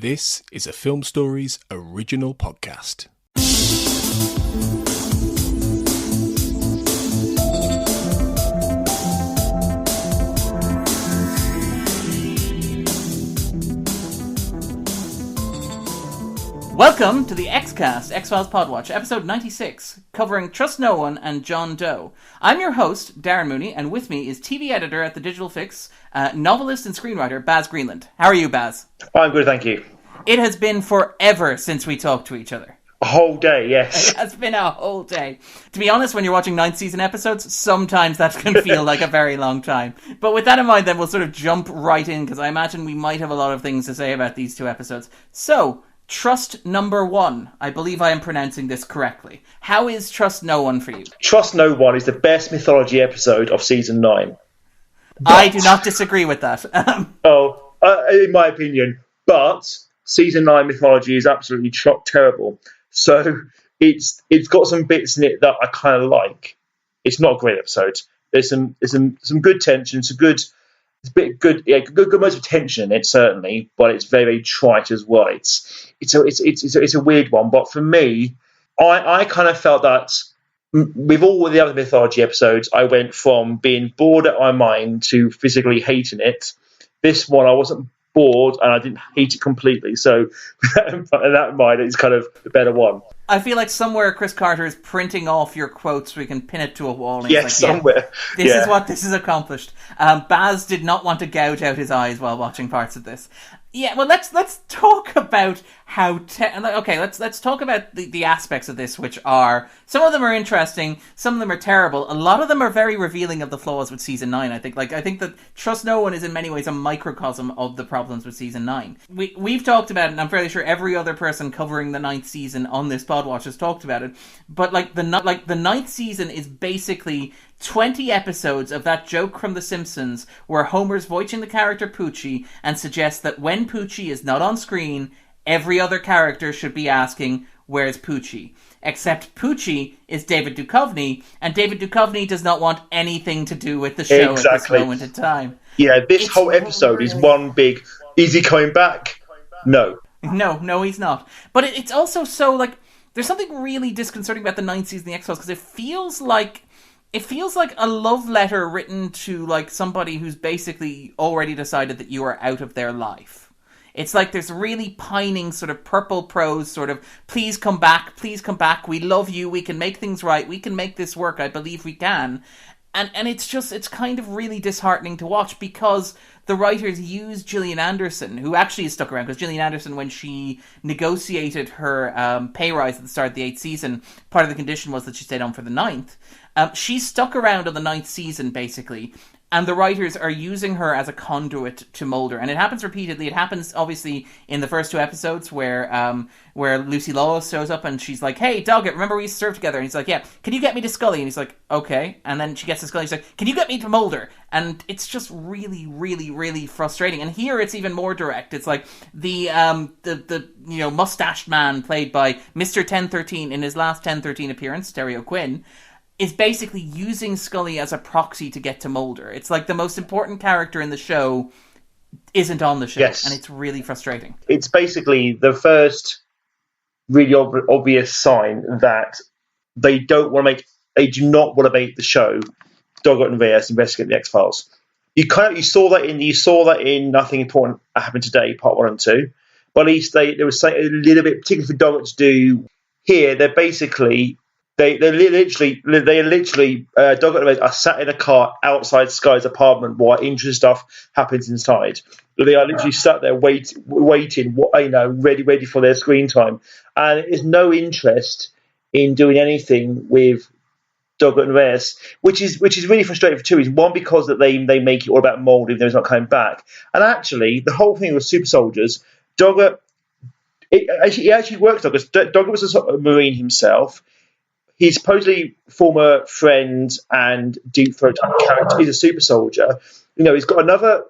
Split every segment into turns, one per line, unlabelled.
This is a Film Stories original podcast.
Welcome to the X-Cast, X-Files Podwatch, episode 96, covering Trustno1 and John Doe. I'm your host, Darren Mooney, and with me is TV editor at The Digital Fix, novelist and screenwriter, Baz Greenland. How are you, Baz?
I'm good, thank you.
It has been forever since we talked to each other.
A whole day, yes.
It has been a whole day. To be honest, when you're watching 9th season episodes, sometimes that can feel like a very long time. But with that in mind, then we'll sort of jump right in, because I imagine we might have a lot of things to say about these two episodes. So, Trustno1. I believe I am pronouncing this correctly. How is Trustno1 for you?
Trustno1 is the best mythology episode of season 9.
I do not disagree with that.
In my opinion. But season 9 mythology is absolutely terrible. So it's got some bits in it that I kind of like. It's not a great episode. There's some good tension, good moments of tension in it, certainly, but it's very, very trite as well. It's a weird one, but for me, I kind of felt that with all the other mythology episodes, I went from being bored at my mind to physically hating it. This one, I wasn't bored and I didn't hate it completely. So, in that mind, it's kind of the better one.
I feel like somewhere Chris Carter is printing off your quotes so we can pin it to a wall. And
Yes, somewhere.
This is what this has accomplished. Baz did not want to gouge out his eyes while watching parts of this. Yeah, well, let's talk about how... let's talk about the aspects of this, which are... Some of them are interesting, some of them are terrible. A lot of them are very revealing of the flaws with Season 9, I think. I think that Trustno1 is in many ways a microcosm of the problems with Season 9. We've talked about it, and I'm fairly sure every other person covering the 9th season on this Podwatch has talked about it. But, the 9th season is basically 20 episodes of that joke from The Simpsons where Homer's voicing the character Poochie and suggests that when Poochie is not on screen, every other character should be asking, where's Poochie? Except Poochie is David Duchovny, and David Duchovny does not want anything to do with the show at this moment in time.
Yeah, this whole episode is one big, is he coming back? No,
he's not. But it's also so, there's something really disconcerting about the 9th season of the X-Files, because it feels like a love letter written to, somebody who's basically already decided that you are out of their life. It's like there's really pining sort of purple prose sort of, please come back, we love you, we can make things right, we can make this work, I believe we can. And it's kind of really disheartening to watch, because the writers use Gillian Anderson, who actually has stuck around, because Gillian Anderson, when she negotiated her pay rise at the start of the 8th season, part of the condition was that she stayed on for the 9th. She stuck around on the 9th season, basically, and the writers are using her as a conduit to Mulder. And it happens repeatedly. It happens, obviously, in the first 2 episodes where Lucy Lawless shows up and she's like, hey, Doggett, remember we used to serve together? And he's like, yeah, can you get me to Scully? And he's like, okay. And then she gets to Scully and she's like, can you get me to Mulder? And it's just really, really, really frustrating. And here it's even more direct. It's like the mustached man played by Mr. 1013 in his last 1013 appearance, Terry O'Quinn, is basically using Scully as a proxy to get to Mulder. It's like the most important character in the show isn't on the show, yes. And it's really frustrating.
It's basically the first really obvious sign that they do not want to make the show Doggett and Reyes investigate the X-Files. You saw that in Nothing Important Happened Today, part 1 and 2. But at least there was a little bit, particularly for Doggett to do here. They're basically. They literally, Doggett and Reyes are sat in a car outside Sky's apartment while interesting stuff happens inside. They are literally sat there waiting, ready for their screen time, and there's no interest in doing anything with Doggett and Reyes, which is really frustrating for 2 reasons. One, because that they make it all about Mulder, even though he's not coming back, and actually the whole thing with super soldiers, Doggett, it actually works. Doggett was a Marine himself. He's supposedly former friend and deep throat type character. He's a super soldier. He's got another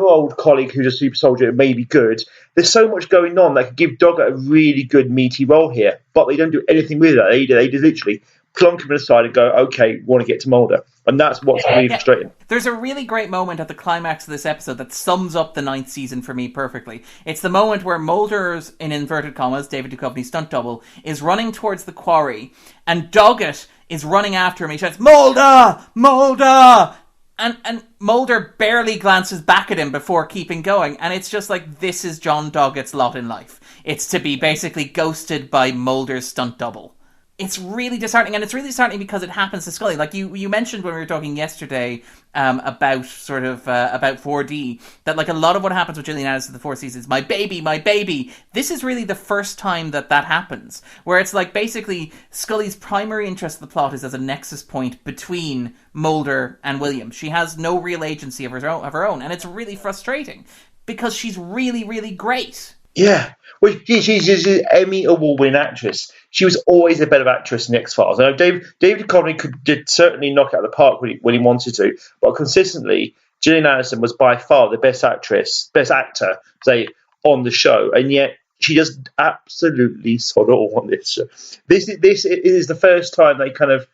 old colleague who's a super soldier. It may be good. There's so much going on that could give Doggett a really good meaty role here, but they don't do anything with it. They just literally plonk him aside and go, okay, want to get to Mulder. And that's what's really frustrating.
There's a really great moment at the climax of this episode that sums up the 9th season for me perfectly. It's the moment where Mulder's, in inverted commas, David Duchovny's stunt double, is running towards the quarry, and Doggett is running after him. He shouts, Mulder! Mulder! And Mulder barely glances back at him before keeping going. And it's just like, this is John Doggett's lot in life. It's to be basically ghosted by Mulder's stunt double. It's really disheartening, and it's really disheartening because it happens to Scully. Like you mentioned when we were talking yesterday about sort of about 4D, that like a lot of what happens with Gillian Anderson in the 4th season is my baby. This is really the first time that happens, where it's like basically Scully's primary interest in the plot is as a nexus point between Mulder and William. She has no real agency of her own, and it's really frustrating because she's really, really great.
Yeah. Well, she's an Emmy Award-winning actress. She was always a better actress in X-Files. I know David Duchovny did certainly knock it out of the park when he wanted to, but consistently, Gillian Anderson was by far the best actor, say, on the show, and yet she does absolutely sod all on this show. This is the first time they kind of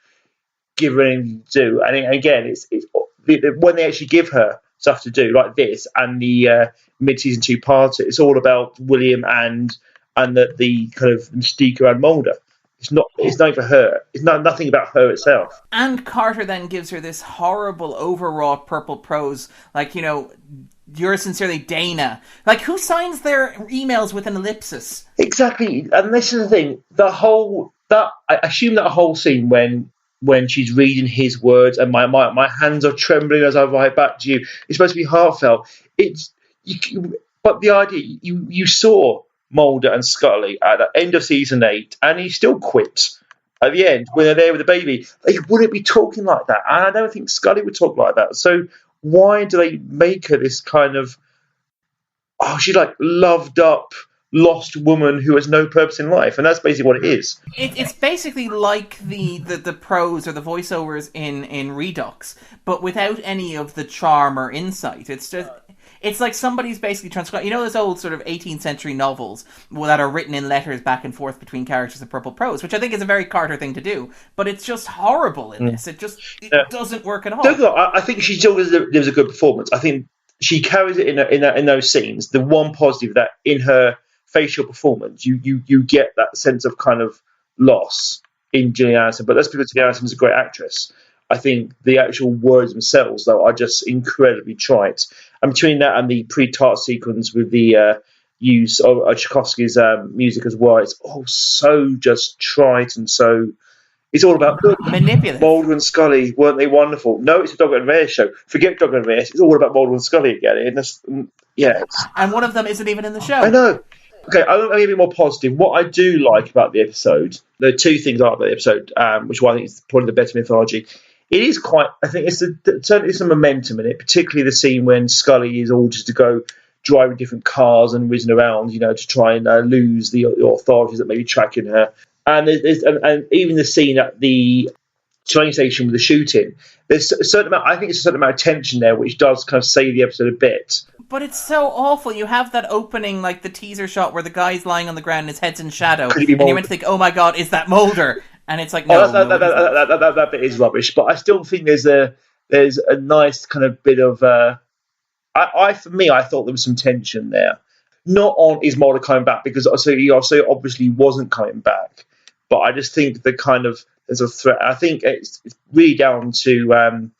give her anything to do, and again, it's when they actually give her stuff to do like this and the mid-season 2-parter, it's all about William and the kind of mystique around Mulder. It's nothing for her. It's nothing about her itself.
And Carter then gives her this horrible, overwrought purple prose, like, you know, yours sincerely, Dana. Like, who signs their emails with an ellipsis?
Exactly, and this is the thing. I assume that whole scene when she's reading his words and my hands are trembling as I write back to you, it's supposed to be heartfelt. But the idea, you saw Mulder and Scully at the end of season 8, and he still quit at the end when they're there with the baby. They wouldn't be talking like that, and I don't think Scully would talk like that. So why do they make her this kind of, she's like loved up, lost woman who has no purpose in life? And that's basically what it is.
It's basically like the prose or the voiceovers in Redux, but without any of the charm or insight. It's like somebody's basically transcribed, you know, those old sort of 18th century novels that are written in letters back and forth between characters of purple prose, which I think is a very Carter thing to do, but it's just horrible in this. It doesn't work at all.
I think she still gives a good performance. I think she carries it in those scenes. The one positive that in her facial performance, you get that sense of kind of loss in Gillian Anderson, but that's because Gillian Anderson is a great actress. I think the actual words themselves, though, are just incredibly trite. And between that and the pre-tart sequence with the use of Tchaikovsky's music as well, it's all so just trite and so. It's all about
manipulative.
Mulder and Scully, weren't they wonderful? No, it's a Doggett and Reyes show. Forget Doggett and Reyes. It's all about Mulder and Scully again.
And one of them isn't even in the show.
I know. Okay, I'm going to be more positive. What I do like about the episode, there are two things I like about the episode, which I think is probably the better mythology. It is quite, I think it's certainly some momentum in it, particularly the scene when Scully is ordered to go driving different cars and whizzing around, you know, to try and lose the authorities that may be tracking her. And and even the scene at the train station with the shooting, there's a certain amount, I think it's a certain amount of tension there, which does kind of save the episode a bit.
But it's so awful. You have that opening, like the teaser shot where the guy's lying on the ground and his head's in shadow. And you're meant to think, oh my God, is that Mulder? And it's like, no.
That bit is rubbish. But I still think there's a nice kind of bit of. For me, I thought there was some tension there. Not on is Mulder coming back, because he also obviously wasn't coming back. But I just think the kind of there's a threat. I think it's really down to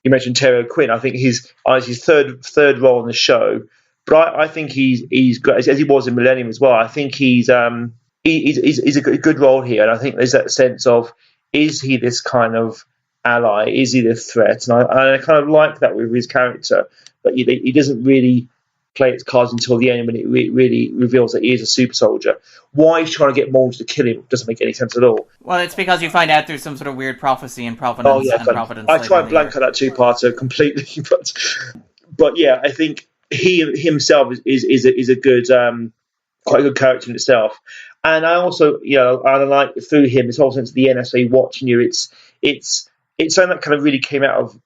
you mentioned Terry O'Quinn. I think his third role in the show. But I think he's good, as he was in Millennium as well. I think he's a good role here, and I think there's that sense of, is he this kind of ally? Is he the threat? And I kind of like that with his character, but he doesn't really play its cards until the end when it really reveals that he is a super soldier. Why he's trying to get Mulder to kill him doesn't make any sense at all.
Well, it's because you find out there's some sort of weird prophecy in Providence. Providence.
I try and blank out that two-parter completely, but yeah, I think he himself is a good, quite a good character in itself. And I also, I like through him this whole sense of the NSA watching you. It's something that kind of really came out of.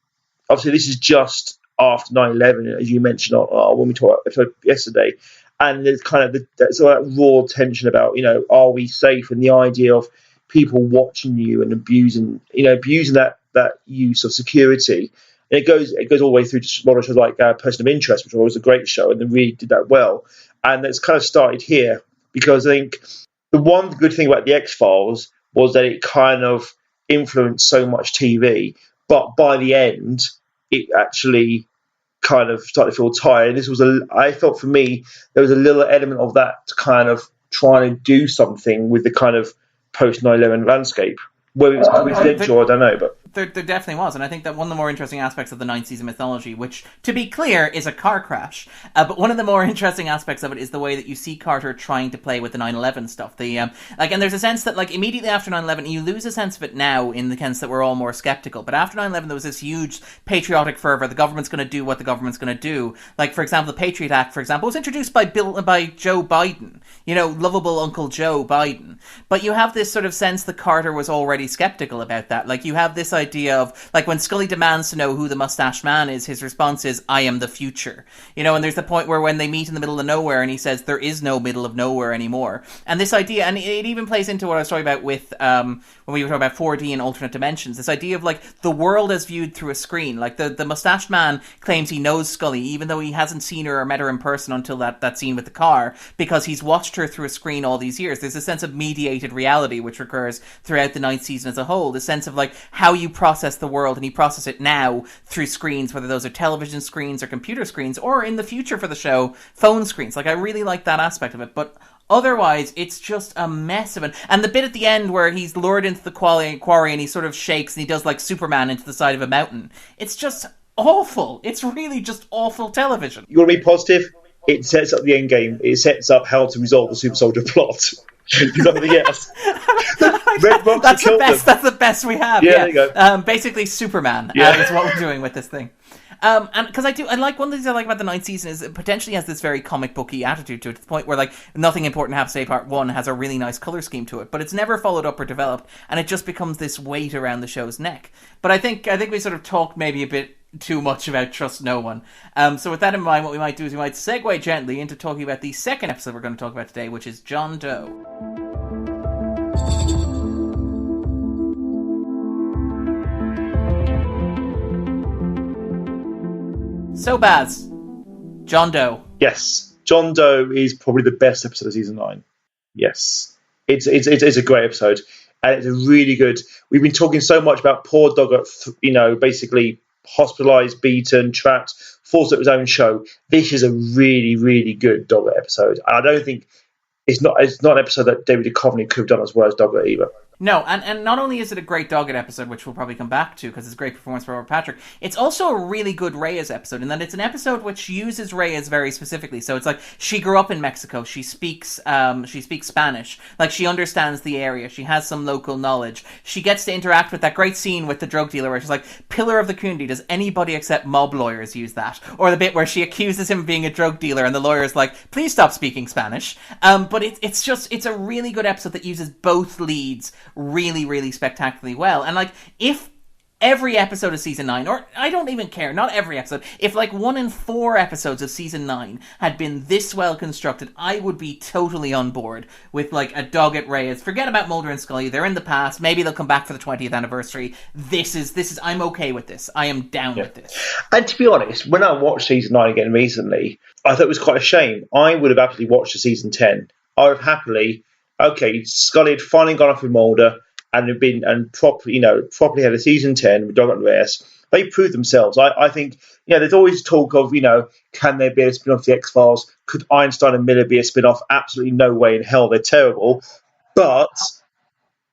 Obviously, this is just after 9/11, as you mentioned when we talked about yesterday, and there's kind of that raw tension about, are we safe, and the idea of people watching you and abusing that use of security. And it goes all the way through to modern shows like Person of Interest, which was a great show, and they really did that well. And it's kind of started here because I think the one good thing about the X-Files was that it kind of influenced so much TV, but by the end, it actually kind of started to feel tired. And I felt for me, there was a little element of that kind of trying to do something with the kind of post 9/11 landscape. Whether it's coincidental, I don't know, but
there definitely was, and I think that one of the more interesting aspects of the ninth season mythology, which, to be clear, is a car crash, but one of the more interesting aspects of it is the way that you see Carter trying to play with the 9/11 stuff. And there's a sense that, like, immediately after 9/11, you lose a sense of it now in the sense that we're all more skeptical, but after 9/11 there was this huge patriotic fervor. The government's going to do what the government's going to do. Like, for example, the Patriot Act, for example, was introduced by Joe Biden, lovable Uncle Joe Biden. But you have this sort of sense that Carter was already skeptical about that. Like, you have this idea of, like, when Scully demands to know who the mustached man is, his response is, "I am the future." And there's the point where when they meet in the middle of nowhere and he says, "There is no middle of nowhere anymore." And this idea, and it even plays into what I was talking about with, when we were talking about 4D and alternate dimensions, this idea of, like, the world as viewed through a screen. Like, the mustached man claims he knows Scully, even though he hasn't seen her or met her in person until that scene with the car, because he's watched her through a screen all these years. There's a sense of mediated reality which recurs throughout the ninth season as a whole. The sense of, like, how you process the world, and you process it now through screens, whether those are television screens or computer screens, or in the future for the show, phone screens. Like, I really like that aspect of it, but otherwise, it's just a mess of it. And the bit at the end where he's lured into the quarry and he sort of shakes and he does like Superman into the side of a mountain. It's just awful. It's really just awful television.
You want to be positive? It sets up the end game. It sets up how to resolve the super soldier plot. Nothing else.
That's the best we have.
Yeah. There you go.
Basically, Superman is what we're doing with this thing. And because I like one of the things I like about the ninth season is it potentially has this very comic booky attitude to it, to the point where, like, nothing important happens to say part one has a really nice color scheme to it, but it's never followed up or developed, and it just becomes this weight around the show's neck. But I think we sort of talked maybe a bit too much about Trust No One. So with that in mind, what we might do is we might segue gently into talking about the second episode we're going to talk about today, which is John Doe. So, Baz, John Doe.
Yes, John Doe is probably the best episode of season 9. Yes, it's a great episode, and it's a really good. We've been talking so much about poor Doggett, basically hospitalized, beaten, trapped, forced at his own show. This is a really, really good Doggett episode. And I don't think it's not an episode that David Duchovny could have done as well as Doggett either.
No, and not only is it a great Doggett episode, which we'll probably come back to because it's a great performance from Robert Patrick, it's also a really good Reyes episode, in that it's an episode which uses Reyes very specifically. So it's like, she grew up in Mexico, she speaks Spanish, like, she understands the area, she has some local knowledge, she gets to interact with that great scene with the drug dealer where she's like, pillar of the community, does anybody except mob lawyers use that? Or the bit where she accuses him of being a drug dealer and the lawyer's like, please stop speaking Spanish. But it's a really good episode that uses both leads really, really spectacularly well. And, like, if every episode of season 9, or I don't even care, not every episode, if like 1 in 4 episodes of season 9 had been this well constructed, I would be totally on board with, like, a Doggett Reyes. Forget about Mulder and Scully, they're in the past, maybe they'll come back for the 20th anniversary. This is I'm okay with this. I am down with this.
And to be honest, when I watched season 9 again recently, I thought it was quite a shame. I would have absolutely watched the season 10. I would have happily, okay, Scully had finally gone off with Mulder, and have been properly had a season 10 with Doggett and Reyes. They proved themselves. I think, there's always talk of, can there be a spin-off of the X-Files? Could Einstein and Miller be a spin-off? Absolutely no way in hell. They're terrible. But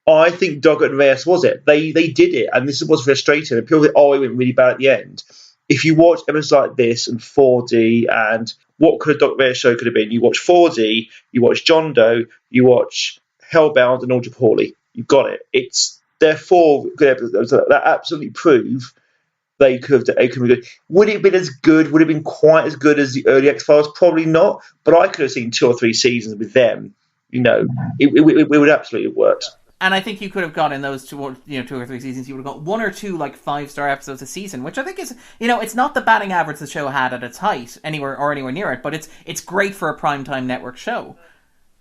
I think Doggett and Reyes was it. They did it, and this is what's frustrating. And people think, it went really bad at the end. If you watch episodes like this and 4D, and what could a Doggett Reyes show could have been? You watch 4D, you watch John Doe, you watch Hellbound and Ultra Poorly. You've got it. They're 4 good episodes that absolutely prove they could be good. Would it have been as good? Would it have been quite as good as the early X-Files? Probably not. But I could have seen 2 or 3 seasons with them. It would absolutely have worked.
And I think you could have got in those 2 or 3 seasons, you would have got 1 or 2 like 5-star episodes a season, which I think is, it's not the batting average the show had at its height anywhere near it, but it's great for a primetime network show.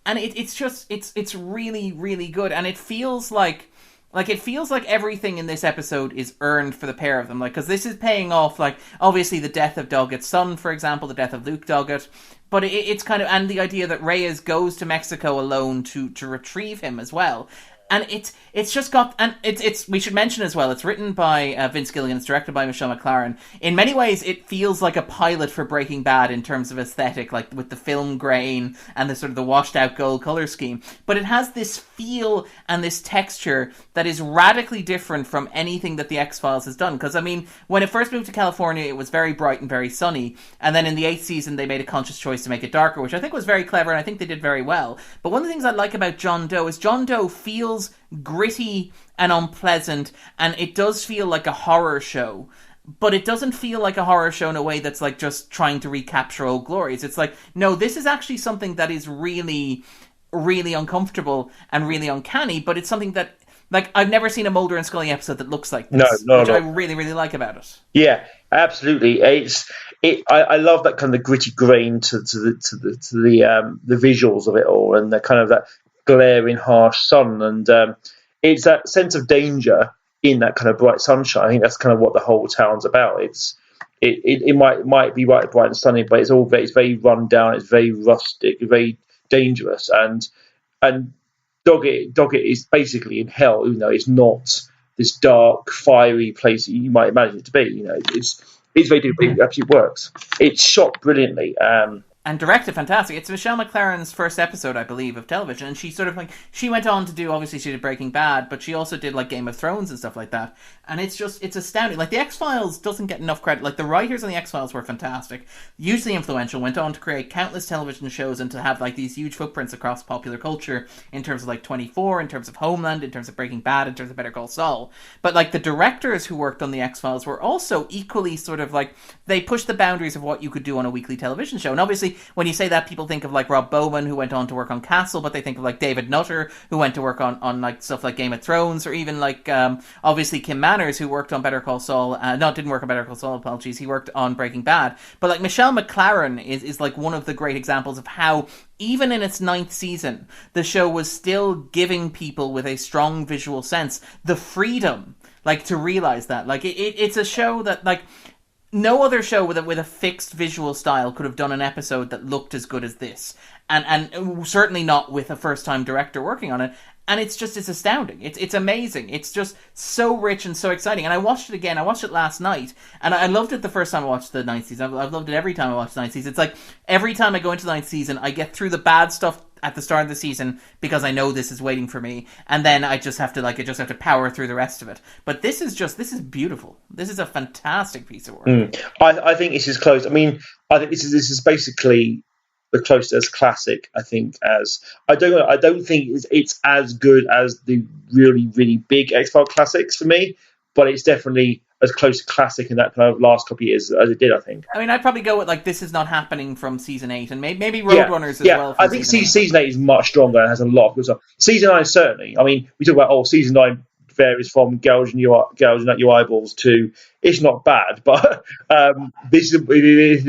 and it's really, really good, and it feels like everything in this episode is earned for the pair of them, like, because this is paying off, like, obviously the death of Doggett's son, for example, the death of Luke Doggett, but it's kind of, and the idea that Reyes goes to Mexico alone to retrieve him as well. And it's just got, and it's we should mention as well, it's written by Vince Gilligan, it's directed by Michelle McLaren. In many ways, it feels like a pilot for Breaking Bad in terms of aesthetic, like with the film grain and the sort of the washed out gold color scheme. But it has this feel and this texture that is radically different from anything that the X-Files has done. Because, I mean, when it first moved to California, it was very bright and very sunny. And then in the 8th season, they made a conscious choice to make it darker, which I think was very clever, and I think they did very well. But one of the things I like about John Doe is John Doe feels gritty and unpleasant, and it does feel like a horror show, but it doesn't feel like a horror show in a way that's like just trying to recapture old glories. It's like, no, this is actually something that is really, really uncomfortable and really uncanny, but it's something that, like, I've never seen a Mulder and Scully episode that looks like this, which I really, really like about it.
Yeah, absolutely. I love that kind of gritty grain to the visuals of it all, and the kind of that glaring, harsh sun, and it's that sense of danger in that kind of bright sunshine. I think that's kind of what the whole town's about. It might be bright and sunny, but it's very run down, it's very rustic, very dangerous, and Doggett is basically in hell, even though it's not this dark, fiery place that you might imagine it to be. You know, it's very different. It absolutely works. It's shot brilliantly.
And directed fantastic. It's Michelle McLaren's first episode, I believe, of television. And she sort of like, she went on to do, obviously she did Breaking Bad, but she also did like Game of Thrones and stuff like that. And it's astounding. Like, the X-Files doesn't get enough credit. Like, the writers on the X-Files were fantastic, hugely influential, went on to create countless television shows and to have like these huge footprints across popular culture in terms of like 24, in terms of Homeland, in terms of Breaking Bad, in terms of Better Call Saul. But like, the directors who worked on the X-Files were also equally sort of like, they pushed the boundaries of what you could do on a weekly television show. And obviously, when you say that, people think of like Rob Bowman, who went on to work on Castle, but they think of like David Nutter, who went to work on like stuff like Game of Thrones, or even like obviously Kim Manners, who worked on Better Call Saul. Didn't work on Better Call Saul, apologies. He worked on Breaking Bad. But like, Michelle McLaren is like one of the great examples of how, even in its 9th season, the show was still giving people with a strong visual sense the freedom, like, to realize that. Like, it's a show that, like, no other show with a fixed visual style could have done an episode that looked as good as this. And certainly not with a first-time director working on it. And it's astounding. It's amazing. It's just so rich and so exciting. And I watched it again. I watched it last night. And I loved it the first time I watched the 9th season. I've loved it every time I watch the 9th season. It's like, every time I go into the 9th season, I get through the bad stuff at the start of the season because I know this is waiting for me. And then I just have to power through the rest of it. But this is beautiful. This is a fantastic piece of work.
I think this is close. I mean, I think this is basically the closest classic, I think, as I don't think it's as good as the really, really big X-Files classics for me, but it's definitely as close to classic in that kind of last couple of years as it did, I think.
I mean, I'd probably go with like This Is Not Happening from season 8, and maybe Roadrunners as well.
I think season 8 is much stronger and has a lot of good stuff. Season 9 certainly. I mean, we talk about season 9 varies from gouging out your eyeballs to it's not bad, but this is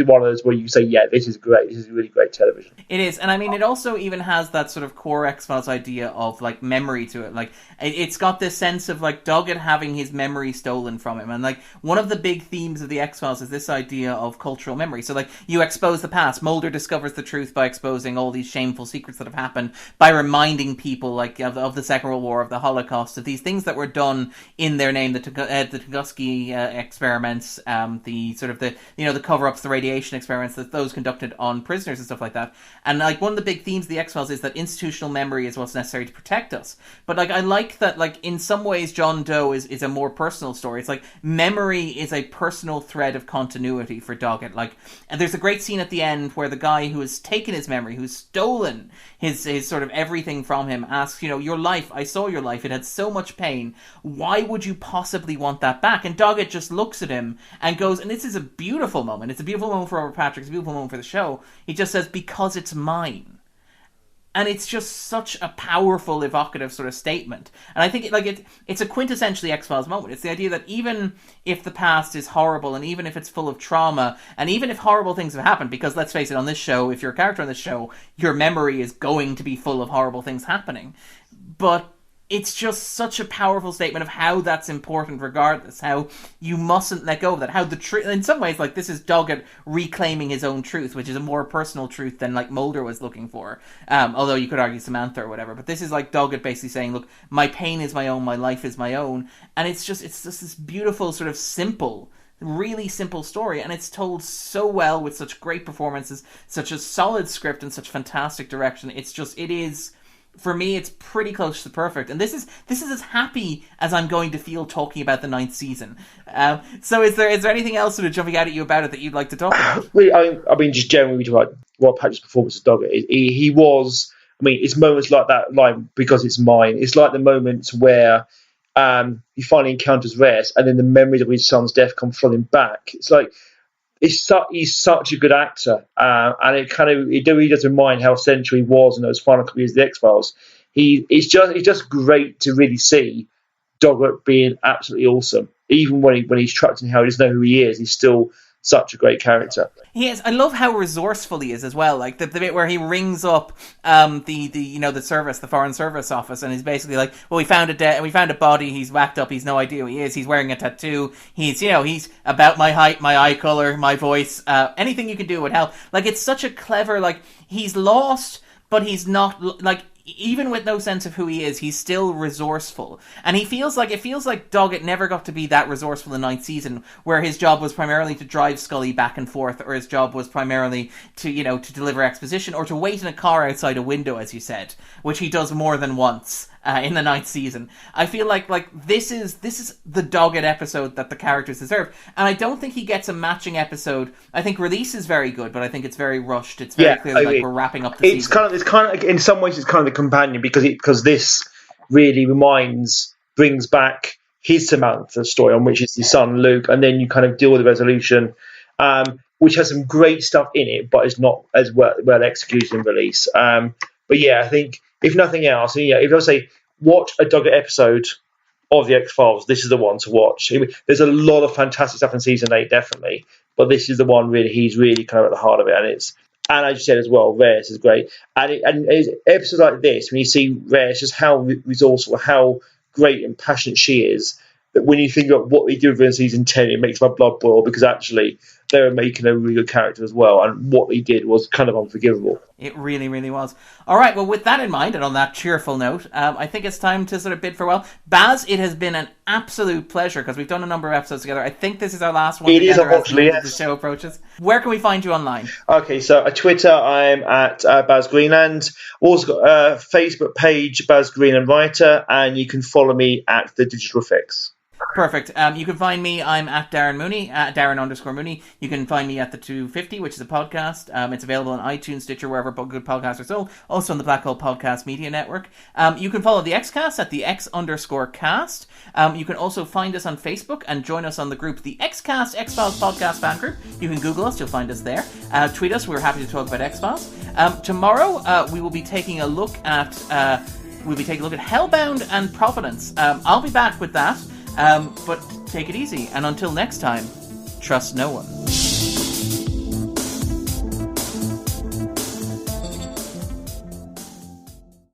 one of those where you say, yeah, this is great. This is really great television.
It is, and I mean, it also even has that sort of core X-Files idea of like memory to it. Like, it's got this sense of like Doggett having his memory stolen from him, and like one of the big themes of the X-Files is this idea of cultural memory. So like, you expose the past. Mulder discovers the truth by exposing all these shameful secrets that have happened, by reminding people like of the Second World War, of the Holocaust, of these things that were done in their name, the Tunguski experiments, the sort of the cover-ups, the radiation experiments, that those conducted on prisoners and stuff like that. And like, one of the big themes of the X-Files is that institutional memory is what's necessary to protect us. But like, I like that, like, in some ways John Doe is a more personal story. It's like, memory is a personal thread of continuity for Doggett. Like, and there's a great scene at the end where the guy who has taken his memory, who's stolen his sort of everything from him, asks, your life, I saw your life, it had so much pain, why would you possibly want that back? And Doggett just looks at him and goes, and this is a beautiful moment, it's a beautiful moment for Robert Patrick, it's a beautiful moment for the show, he just says, because it's mine. And it's just such a powerful, evocative sort of statement. And I think it's a quintessentially X-Files moment. It's the idea that even if the past is horrible, and even if it's full of trauma, and even if horrible things have happened, because let's face it, on this show, if you're a character on this show, your memory is going to be full of horrible things happening. But it's just such a powerful statement of how that's important regardless, how you mustn't let go of that, how the truth, in some ways, like, this is Doggett reclaiming his own truth, which is a more personal truth than, like, Mulder was looking for, although you could argue Samantha or whatever, but this is, like, Doggett basically saying, look, my pain is my own, my life is my own, and it's just this beautiful, sort of simple, really simple story, and it's told so well with such great performances, such a solid script, and such fantastic direction. It is... For me, it's pretty close to perfect, and this is as happy as I'm going to feel talking about the 9th season. So, is there anything else sort of jumping out at you about it that you'd like to talk about?
I mean, just generally, we talk about Rob Patrick's performance as Doggett. He was. I mean, it's moments like that, like because it's mine. It's like the moments where he finally encounters Reyes, and then the memories of his son's death come flooding back. It's like. He's such a good actor, and it really does remind how essential he was in those final couple of years of the X-Files. It's just great to really see Doggett being absolutely awesome. Even when he's trapped in hell, he doesn't know who he is. He's still such a great character.
He is. I love how resourceful he is as well. Like the bit where he rings up the foreign service office, and he's basically like, well, we found a body. He's whacked up. He's no idea who he is. He's wearing a tattoo. He's about my height, my eye color, my voice. Anything you can do would help. Like, it's such a clever, like, he's lost, but he's not, like, even with no sense of who he is, he's still resourceful. And it feels like Doggett never got to be that resourceful in 9th season, where his job was primarily to drive Scully back and forth, or his job was primarily to deliver exposition, or to wait in a car outside a window, as you said, which he does more than once in the 9th season. I feel like this is the Doggett episode that the characters deserve, and I don't think he gets a matching episode. I think Release is very good, but I think it's very rushed. It's very clearly like we're wrapping up the season. It's kind of
in some ways it's kind of the companion, because this really brings back his Samantha story, on which is his son Luke, and then you kind of deal with the resolution, which has some great stuff in it, but is not as well executed in Release. But yeah, I think if nothing else, if I say watch a Doggett episode of the X-Files, this is the one to watch. I mean, there's a lot of fantastic stuff in season 8, definitely, but this is the one really. He's really kind of at the heart of it, and as you said as well, Reyes is great. And it's episodes like this, when you see Reyes, just how resourceful, how great and passionate she is, that when you think about what they did in season 10, it makes my blood boil, because actually they were making a really good character as well, and what they did was kind of unforgivable.
It really, really was. All right, well, with that in mind, and on that cheerful note, I think it's time to sort of bid farewell. Baz, it has been an absolute pleasure, because we've done a number of episodes together. I think this is our last one together as the show approaches. Where can we find you online?
Okay, so at Twitter, I'm at Baz Greenland. Also got a Facebook page, Baz Greenland Writer, and you can follow me at The Digital Fix.
Perfect. You can find me, I'm at Darren Mooney, at Darren_Mooney. You can find me at The 250, which is a podcast. It's available on iTunes, Stitcher, wherever good podcasts are sold. Also on the Black Hole Podcast Media Network. You can follow the Xcast at the X_cast. You can also find us on Facebook and join us on the group, the Xcast X-Files Podcast Fan Group. You can Google us, you'll find us there. Tweet us, we're happy to talk about X-Files. Tomorrow, we will be taking a look at Hellbound and Providence. I'll be back with that. But take it easy, and until next time, trust no one.